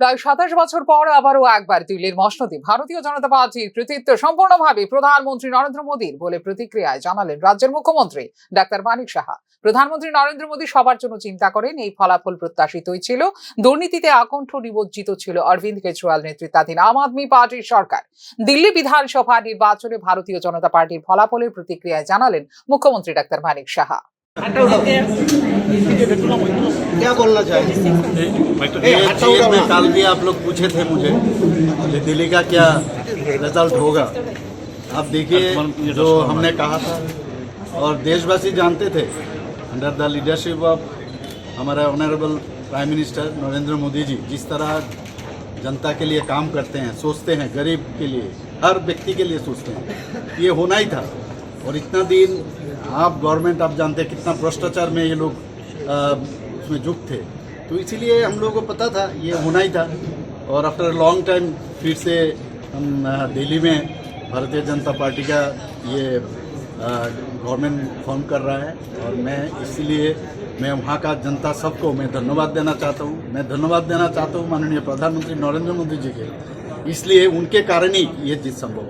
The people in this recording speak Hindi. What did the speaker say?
প্রায় ২৭ বছর পর আবারও একবার দিল্লির মসনদে ভারতীয় জনতা পার্টির কৃতিত্ব সম্পূর্ণভাবে প্রধানমন্ত্রী নরেন্দ্র মোদীর বলে প্রতিক্রিয়ায় জানালেন রাজ্যের মুখ্যমন্ত্রী ডাক্তার মানিক সাহা। প্রধানমন্ত্রী নরেন্দ্র মোদী সবার জন্য চিন্তা করেন, এই ফলাফল প্রত্যাশিতই ছিল। দুর্নীতিতে আকণ্ঠ নিমজ্জিত ছিল অরবিন্দ কেজরিওয়াল নেতৃত্বাধীন আম আদমি পার্টির সরকার। দিল্লি বিধানসভা নির্বাচনে ভারতীয় জনতা পার্টির ফলাফলের প্রতিক্রিয়ায় জানালেন মুখ্যমন্ত্রী ডাক্তার মানিক সাহা। क्या बोलना चाहिए? ये चीज़ में कल भी आप लोग पूछे थे मुझे कि दिल्ली का क्या रिजल्ट होगा। आप देखिए जो हमने कहा था और देशवासी जानते थे, अंडर द लीडरशिप ऑफ हमारा honourable prime minister Narendra Modi ji जिस तरह जनता के लिए काम करते हैं, सोचते हैं, गरीब के लिए, हर व्यक्ति के लिए सोचते हैं, ये होना ही था। और इतना दिन आप गवर्नमेंट आप जानते हैं कितना भ्रष्टाचार में ये लोग उसमें जुट थे, तो इसीलिए हम लोगों को पता था ये होना ही था। और आफ्टर लॉन्ग टाइम फिर से हम दिल्ली में भारतीय जनता पार्टी का ये गवर्नमेंट फॉर्म कर रहा है। और मैं इसीलिए मैं वहाँ का जनता सबको मैं धन्यवाद देना चाहता हूँ। मैं धन्यवाद देना चाहता हूँ माननीय प्रधानमंत्री नरेंद्र मोदी जी के, इसलिए उनके कारण ही ये चीज़ संभव है।